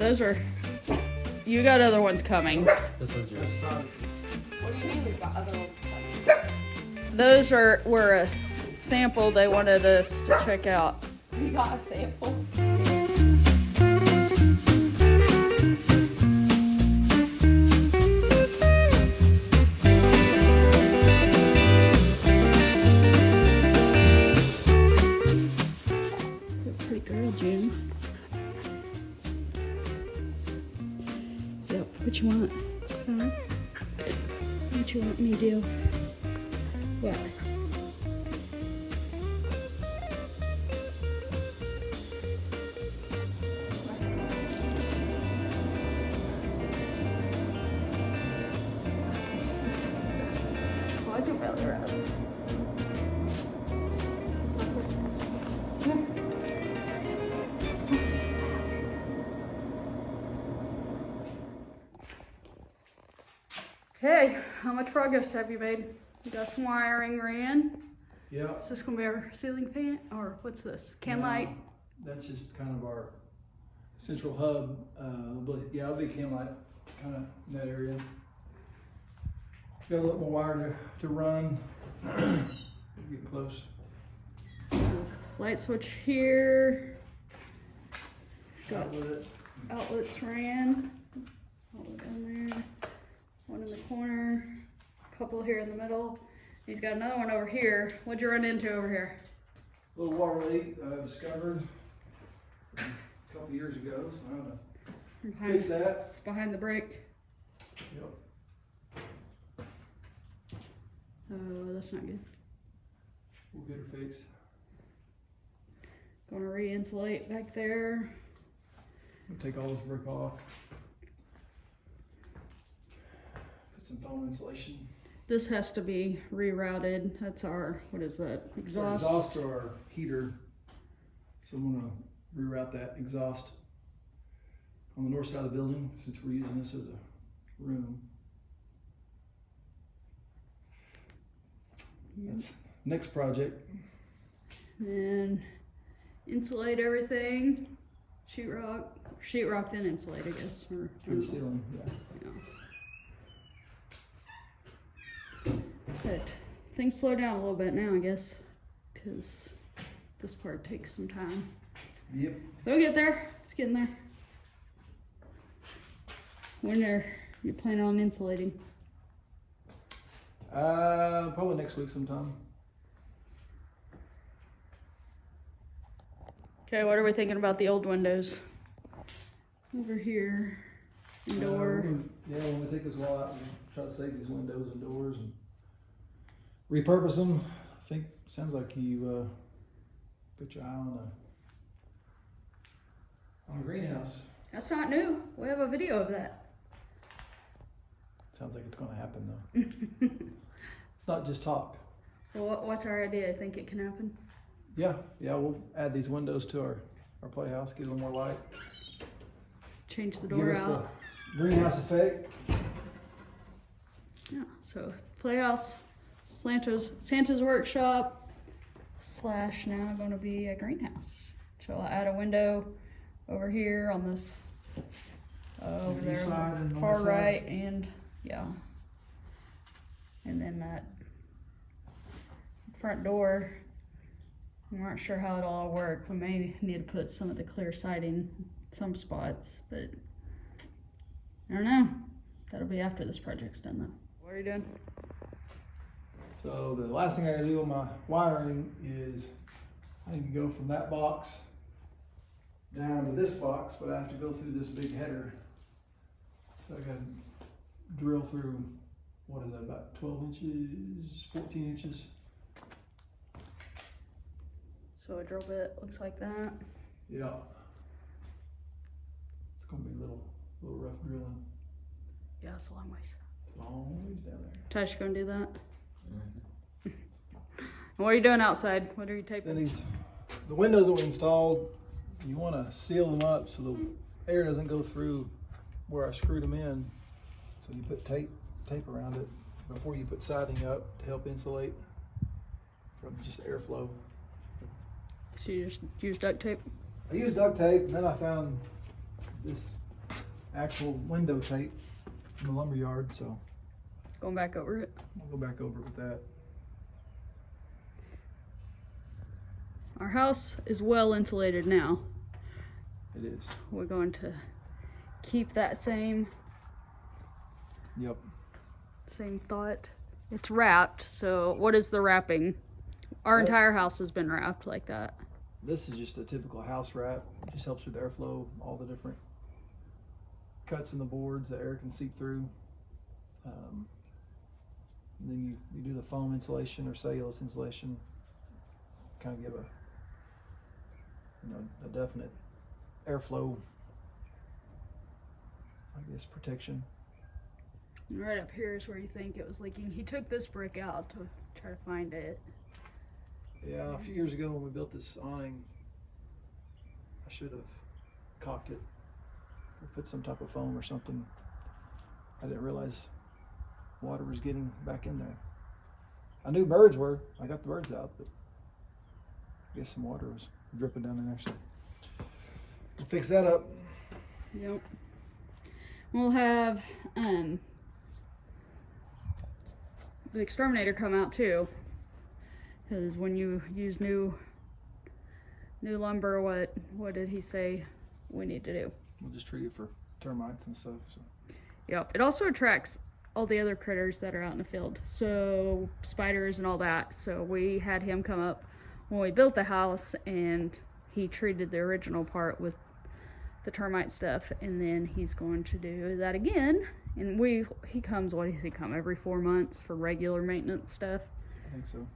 those are, you got other ones coming. This one's yours. What do you mean we've got other ones coming? Those were a sample they wanted us to check out. We got a sample. You're a pretty girl, June. Yep, what you want? Huh? What you want me to do? What? Why'd you belly rub? Okay, how much progress have you made? You got some wiring ran. Yeah. Is this gonna be our ceiling fan, or what's this? Can light? That's just kind of our central hub. But yeah, a big can light kind of in that area. Got a little more wire to run. Get close. Light switch here. Got Outlet. outlets ran. Outlet down there. One in the corner. A couple here in the middle. He's got another one over here. What'd you run into over here? A little water leak that I discovered a couple years ago, so I'm gonna fix that. It's behind the brake. Yep. Oh, that's not good. We'll get her fixed. Gonna re-insulate back there. We'll take all this brick off. Put some foam insulation. This has to be rerouted. That's our, what is that? It's our exhaust or our heater. So I'm gonna reroute that exhaust on the north side of the building since we're using this as a room. That's next project. And insulate everything. Sheetrock, then insulate, I guess. Or, For the ceiling, yeah. But things slow down a little bit now, I guess, because this part takes some time. Yep. We'll get there. It's getting there. When you're planning on insulating? Probably next week sometime. Okay, what are we thinking about the old windows? Over here, and door. Yeah, when we take this wall out, we'll try to save these windows and doors and repurpose them. I think, sounds like you put your eye on a greenhouse. That's not new. We have a video of that. Sounds like it's gonna happen though. It's not just talk. Well, what's our idea? I think it can happen. Yeah, we'll add these windows to our playhouse, get a little more light. Change the Give door us out. the greenhouse effect. Yeah, so playhouse, Santa's workshop, / now gonna be a greenhouse. So I'll add a window over here on this, over there, East side on and the on far this side. right, and yeah. And then that front door, we aren't sure how it'll all work. We may need to put some of the clear siding in some spots, but I don't know. That'll be after this project's done though. What are you doing? So the last thing I gotta do on my wiring is I need to go from that box down to this box, but I have to go through this big header. So I gotta drill through, what is that, about 12 inches, 14 inches? So a drill bit looks like that. Yeah. It's gonna be a little rough drilling. Yeah, it's a long ways. It's a long ways down there. Tash gonna do that. What are you doing outside? What are you taping? Then the windows that we installed, you want to seal them up so the air doesn't go through where I screwed them in. So you put tape around it before you put siding up to help insulate from just airflow. So you just use duct tape? I used duct tape, and then I found this actual window tape from the lumber yard, so Going back over it. I'll go back over it with that. Our house is well insulated now. It is. We're going to keep that same Yep. thought. It's wrapped, so what is the wrapping? Our That's- entire house has been wrapped like that. This is just a typical house wrap. It just helps with airflow, all the different cuts in the boards that air can seep through. And then you do the foam insulation or cellulose insulation, kind of give a definite airflow, I guess, protection. And right up here is where you think it was leaking. He took this brick out to try to find it. Yeah, a few years ago when we built this awning, I should have caulked it or put some type of foam or something. I didn't realize water was getting back in there. I knew birds were. I got the birds out, but I guess some water was dripping down in there. So we'll fix that up. Yep. We'll have the exterminator come out too, because when you use new lumber, what did he say we need to do? We'll just treat it for termites and stuff. So Yep. It also attracts all the other critters that are out in the field, so spiders and all that. So we had him come up when we built the house, and he treated the original part with the termite stuff, and then he's going to do that again. And he comes, what does he come, every 4 months for regular maintenance stuff. I think so.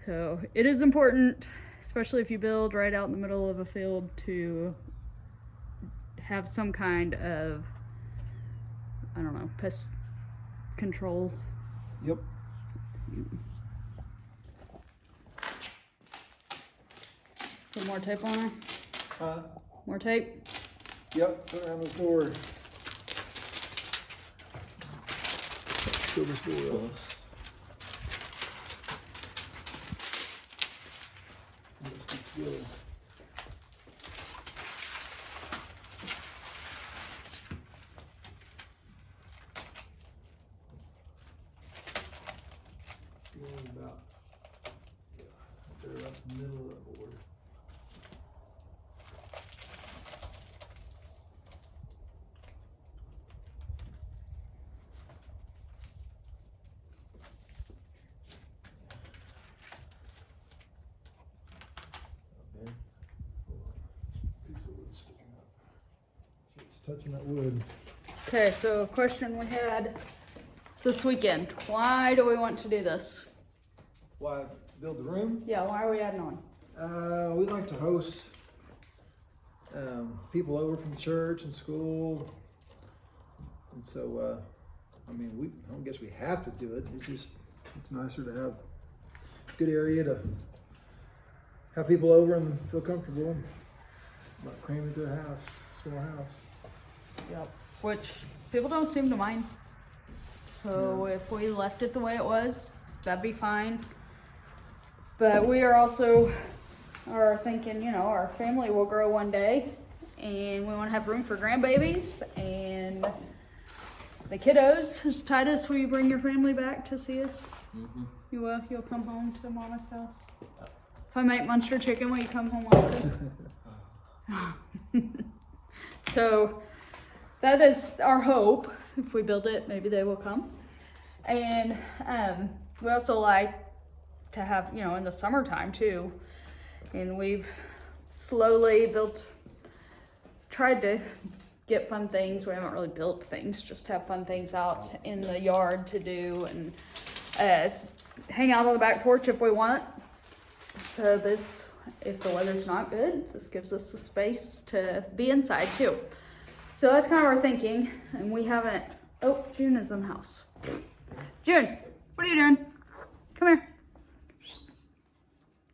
So it is important, especially if you build right out in the middle of a field, to have some kind of, I don't know, pest control. Yep. Put more tape on her. More tape. Yep. Put around this door. Seal this door up. Let's get together. Going about, they're about the middle of the board. Okay. Hold on. Piece of wood sticking up. It's touching that wood. Okay, so a question we had this weekend. Why do we want to do this? Why build the room? Yeah, why are we adding on? We like to host people over from church and school, and so I don't guess we have to do it. It's nicer to have a good area to have people over and feel comfortable, not cram into a house, small house. Yep. Which people don't seem to mind. So if we left it the way it was, that'd be fine. But we are also thinking, our family will grow one day, and we want to have room for grandbabies and the kiddos. Titus, will you bring your family back to see us? Mm-hmm. You will? You'll come home to Mama's house? If I make Munster chicken, will you come home also? So that is our hope. If we build it, maybe they will come. And we also like to have, in the summertime too. And we've slowly tried to get fun things. We haven't really built things, just have fun things out in the yard to do, and hang out on the back porch if we want. So this, if the weather's not good, this gives us the space to be inside too. So that's kind of our thinking, and we haven't, June is in the house. June, what are you doing? Come here.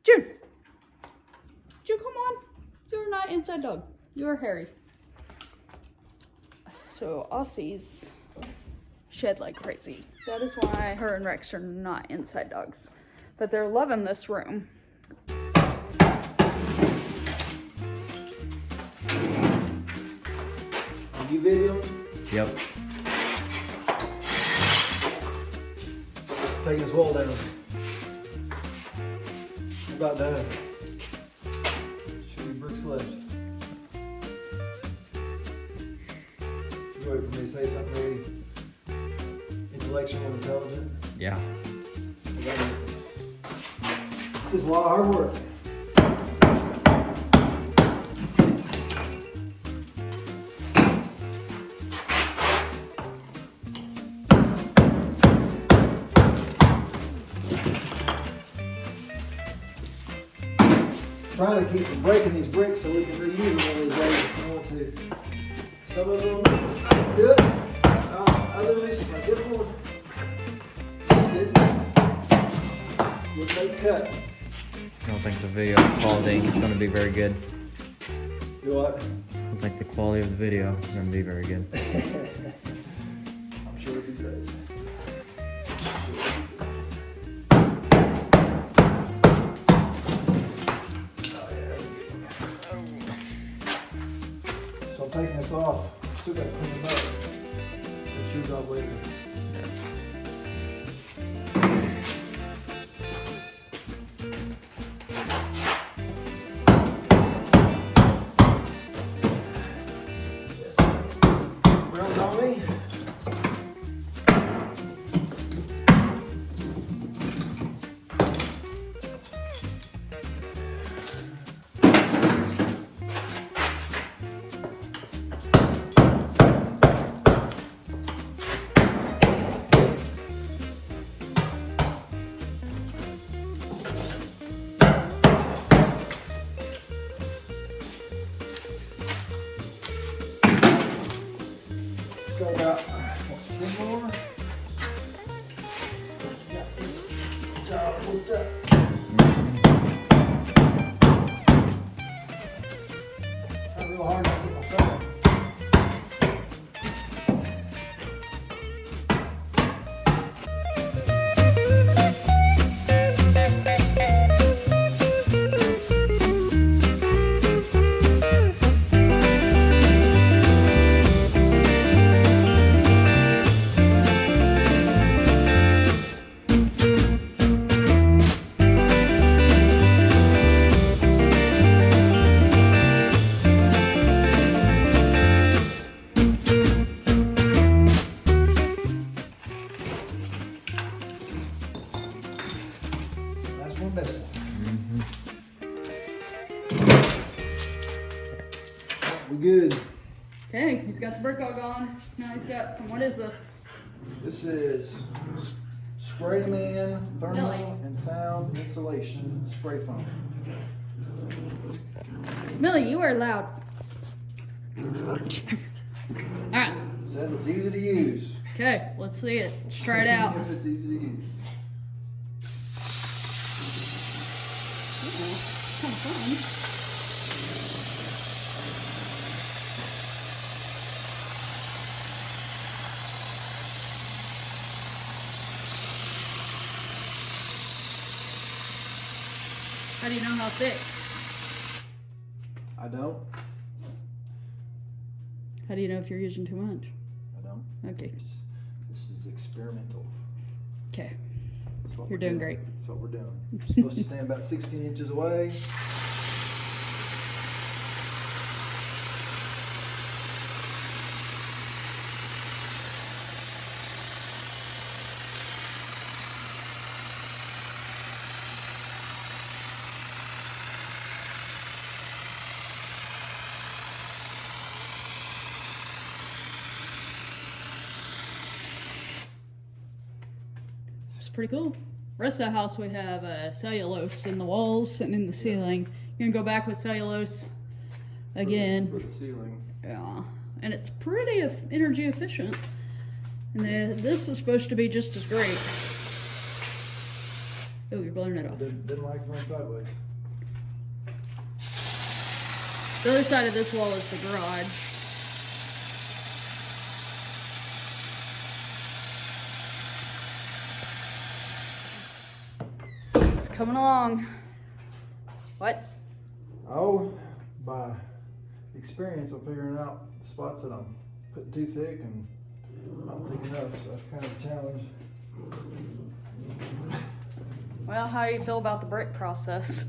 June, come on. You're not inside dog. You're Harry. So Aussies shed like crazy. That is why her and Rex are not inside dogs. But they're loving this room. Are you videoing? Yep. Taking this wall down. About done. Should be bricks left. You wait for me to say something really intellectual and intelligent. Yeah. Just a lot of hard work. Trying to keep from breaking these bricks so we can reuse them one of these days if we want to. Some of them good. Others, like this one, didn't make cut. I don't think the video quality is going to be very good. You what? I don't think the quality of the video is going to be very good. I'm sure it'll be great. So I'm taking this off. Still got to clean them up. It's your job later. Yes. Brown's on me. Got about 10 more. Got this job hooked up. Trying real hard not to hit my thumb. Last one, best one. We good. Okay, he's got the brick all gone. Now he's got some, what is this? This is Sprayman thermal Really? and sound insulation spray foam. Millie, you are loud. Alright, It says it's easy to use. okay, let's see it. Let's try it out. If it's easy to use. Kind of fun. How do you know how thick? I don't. How do you know if you're using too much? I don't. Okay, This is experimental. okay, That's what you're we're doing great. That's what we're doing. We're supposed to stand about 16 inches away. It's pretty cool. Rest of the house we have cellulose in the walls and in the ceiling. You're gonna go back with cellulose again. For the ceiling. Yeah, and it's pretty energy efficient. And this is supposed to be just as great. Oh, you're blowing it off. Didn't like going sideways. The other side of this wall is the garage. It's coming along. What? Oh, by experience of figuring out the spots that I'm putting too thick and not thick enough, so that's kind of a challenge. Well, how do you feel about the brick process?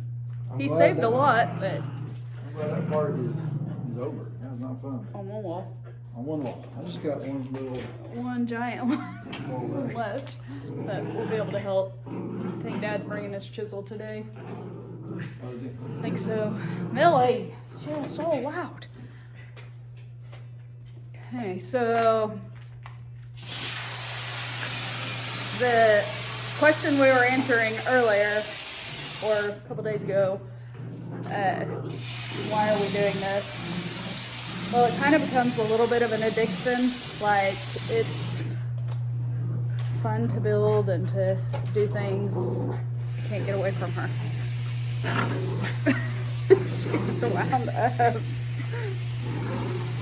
I'm He glad saved that- a lot, but I'm glad that part is over. That was not fun. on one wall. On one wall. I just got one little One giant one left, but we'll be able to help. I think Dad's bringing his chisel today. Oh, is it? I think so. Millie, you're so loud. Okay, so the question we were answering earlier, or a couple days ago, why are we doing this? Well, it kind of becomes a little bit of an addiction. Like, it's fun to build and to do things. I can't get away from her. She's wound up.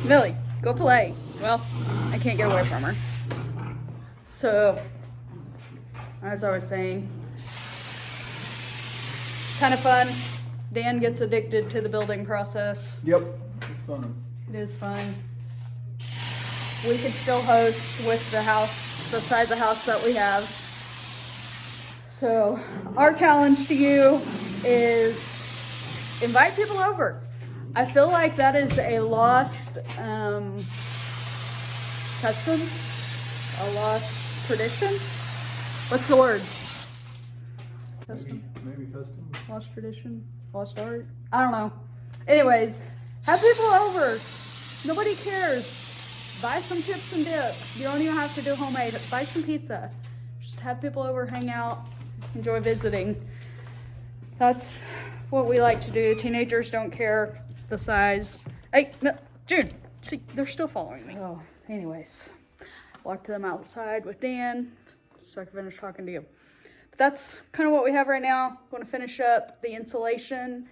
Millie, go play. Well, I can't get away from her. So, as I was saying, kind of fun. Dan gets addicted to the building process. Yep. It's fun. It is fun. We could still host with the house, the size of house that we have. So our challenge to you is invite people over. I feel like that is a lost custom, a lost tradition. What's the word? Custom? Maybe custom. Lost tradition? Lost art? I don't know. Anyways, have people over. Nobody cares. Buy some chips and dip. You don't even have to do homemade. Buy some pizza. Just have people over, hang out, enjoy visiting. That's what we like to do. Teenagers don't care the size. Hey, no, Jude, see, they're still following me. Oh, anyways, walked them outside with Dan so I can finish talking to you. But that's kind of what we have right now. I'm going to finish up the insulation,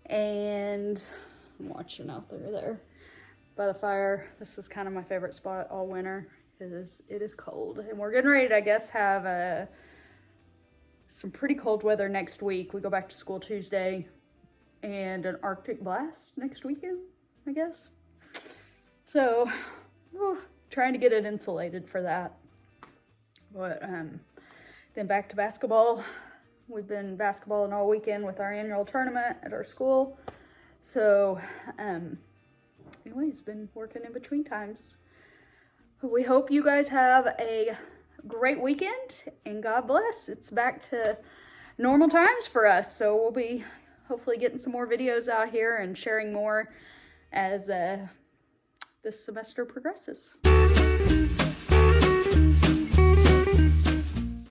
and I'm watching out there by the fire. This is kind of my favorite spot all winter. It is cold, and we're getting ready to, I guess, have some pretty cold weather next week. We go back to school Tuesday, and an Arctic blast next weekend, I guess. So, trying to get it insulated for that. But then back to basketball. We've been basketballing all weekend with our annual tournament at our school. So, anyways, been working in between times. We hope you guys have a great weekend, and God bless. It's back to normal times for us, so we'll be hopefully getting some more videos out here and sharing more as this semester progresses.